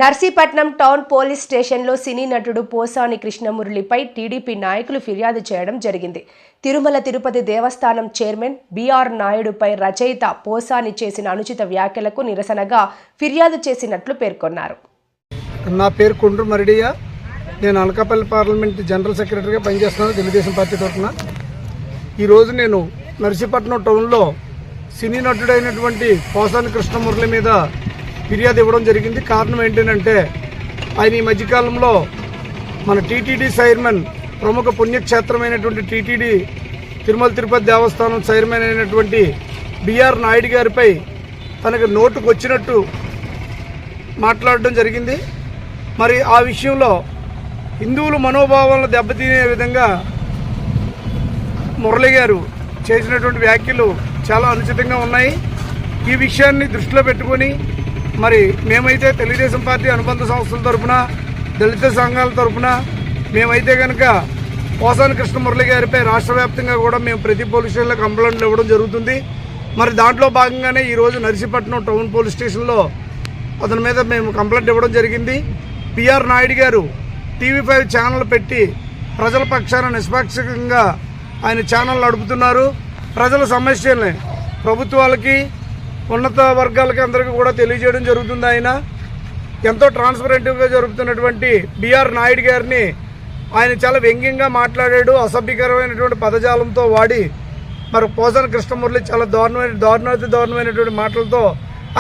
Narsipatnam town police స్టేషన్లో సినీ నటుడు Posani కృష్ణమురళిపై TDP నాయకులు ఫిర్యాదు చేయడం జరిగింది. తిరుమల తిరుపతి దేవస్థానం చైర్మన్ బిఆర్ నాయుడుపై రచయిత పోసాని చేసిన అనుచిత వ్యాఖ్యలకు నిరసనగా ఫిర్యాదు చేసినట్లు పేర్కొన్నారు. నా పేరు కొండ్రు మరిడియా. నేను అనకాపల్లి పార్లమెంట్ జనరల్ సెక్రటరీగా పనిచేస్తున్నాను తెలుగుదేశం పార్టీ తరఫున. ఈరోజు నేను నర్సీపట్నం టౌన్లో సినీ నటుడైనటువంటి పోసాని కృష్ణమురళి మీద ఫిర్యాదు ఇవ్వడం జరిగింది. కారణం ఏంటంటే ఆయన ఈ మధ్యకాలంలో మన టీటీడీ చైర్మన్, ప్రముఖ పుణ్యక్షేత్రమైనటువంటి టీటీడీ తిరుమల తిరుపతి దేవస్థానం చైర్మన్ అయినటువంటి బిఆర్ నాయుడు గారిపై తనకు నోటుకు వచ్చినట్టు మాట్లాడడం జరిగింది. మరి ఆ విషయంలో హిందువుల మనోభావాలను దెబ్బతీనే విధంగా మురళి గారు చేసినటువంటి వ్యాఖ్యలు చాలా అనుచితంగా ఉన్నాయి. ఈ విషయాన్ని దృష్టిలో పెట్టుకొని మరి మేమైతే తెలుగుదేశం పార్టీ అనుబంధ సంస్థల తరఫున, దళిత సంఘాల తరఫున మేమైతే కనుక పోసాని కృష్ణమురళి గారిపై రాష్ట్ర వ్యాప్తంగా కూడా మేము ప్రతి పోలీస్ స్టేషన్లో కంప్లైంట్లు ఇవ్వడం జరుగుతుంది. మరి దాంట్లో భాగంగానే ఈరోజు నర్సీపట్నం టౌన్ పోలీస్ స్టేషన్లో అతని మీద మేము కంప్లైంట్ ఇవ్వడం జరిగింది. బిఆర్ నాయుడు గారు టీవీ5 ఛానల్ పెట్టి ప్రజల పక్షాన నిష్పాక్షికంగా ఆయన ఛానల్ నడుపుతున్నారు. ప్రజల సమస్యల్ని ప్రభుత్వాలకి, ఉన్నత వర్గాలకి అందరికీ కూడా తెలియజేయడం జరుగుతుంది. ఆయన ఎంతో ట్రాన్స్పరెంట్గా జరుగుతున్నటువంటి బిఆర్ నాయుడు గారిని ఆయన చాలా వ్యంగ్యంగా మాట్లాడాడు. అసభ్యకరమైనటువంటి పదజాలంతో వాడి మరి పోసాని కృష్ణమురళి చాలా దారుణమైనటువంటి మాటలతో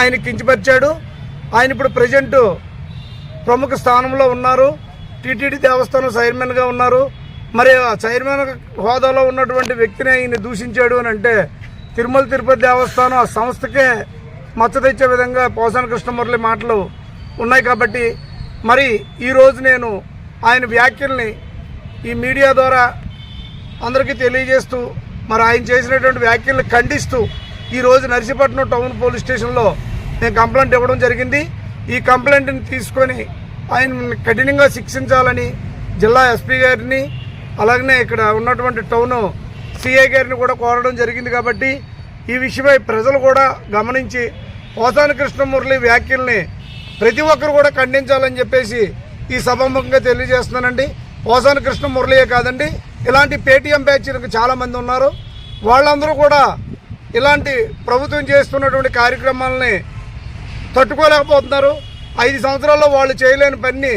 ఆయన కించపరిచాడు. ఆయన ఇప్పుడు ప్రజెంట్ ప్రముఖ స్థానంలో ఉన్నారు. టీటీడీ దేవస్థానం చైర్మన్గా ఉన్నారు. మరి ఆ చైర్మన్ హోదాలో ఉన్నటువంటి వ్యక్తిని ఆయన దూషించాడు అని అంటే తిరుమల తిరుపతి దేవస్థానం ఆ సంస్థకే మచ్చ తెచ్చే విధంగా పోసాని కృష్ణమురళి మాటలు ఉన్నాయి. కాబట్టి మరి ఈరోజు నేను ఆయన వ్యాఖ్యల్ని ఈ మీడియా ద్వారా అందరికీ తెలియజేస్తూ మరి ఆయన చేసినటువంటి వ్యాఖ్యల్ని ఖండిస్తూ ఈరోజు నర్సీపట్నం టౌన్ పోలీస్ స్టేషన్లో నేను కంప్లైంట్ ఇవ్వడం జరిగింది. ఈ కంప్లైంట్ని తీసుకొని ఆయన కఠినంగా శిక్షించాలని జిల్లా ఎస్పీ గారిని, అలాగనే ఇక్కడ ఉన్నటువంటి టౌన్ సిఐ గారిని కూడా కోరడం జరిగింది. కాబట్టి ఈ విషయమై ప్రజలు కూడా గమనించి పోసాని కృష్ణమురళి వ్యాఖ్యల్ని ప్రతి ఒక్కరు కూడా ఖండించాలని చెప్పేసి ఈ సభాముఖంగా తెలియజేస్తున్నానండి. పోసాని కృష్ణమురళియే కాదండి, ఇలాంటి పేటీఎం బ్యాచ్లకు చాలామంది ఉన్నారు. వాళ్ళందరూ కూడా ఇలాంటి ప్రభుత్వం చేస్తున్నటువంటి కార్యక్రమాలని తట్టుకోలేకపోతున్నారు. 5 సంవత్సరాల్లో వాళ్ళు చేయలేని పని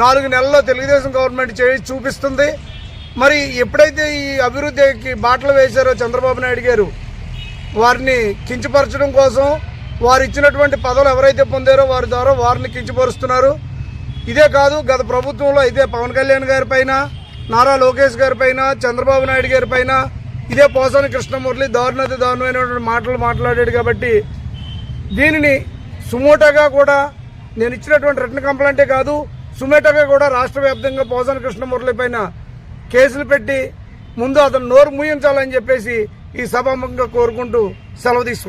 4 నెలల్లో తెలుగుదేశం గవర్నమెంట్ చేసి చూపిస్తుంది. మరి ఎప్పుడైతే ఈ అభివృద్ధికి బాటలు వేశారో చంద్రబాబు నాయుడు గారు, వారిని కించపరచడం కోసం వారు ఇచ్చినటువంటి పదవులు ఎవరైతే పొందారో వారి ద్వారా వారిని కించపరుస్తున్నారు. ఇదే కాదు, గత ప్రభుత్వంలో ఇదే పవన్ కళ్యాణ్ గారి పైన, నారా లోకేష్ గారి పైన, చంద్రబాబు నాయుడు గారి పైన ఇదే పోసాని కృష్ణమురళి దారుణమైనటువంటి మాటలు మాట్లాడాడు. కాబట్టి దీనిని సుమోటోగా కూడా నేను ఇచ్చినటువంటి రిటన్ కంప్లైంటే కాదు, సుమోటోగా కూడా రాష్ట్ర వ్యాప్తంగా పోసాని కృష్ణమురళి పైన కేసులు పెట్టి ముందు అతను నోరు మూయించాలని చెప్పేసి ఈ సభాముఖంగా కోరుకుంటూ సెలవు తీసుకుంటాను.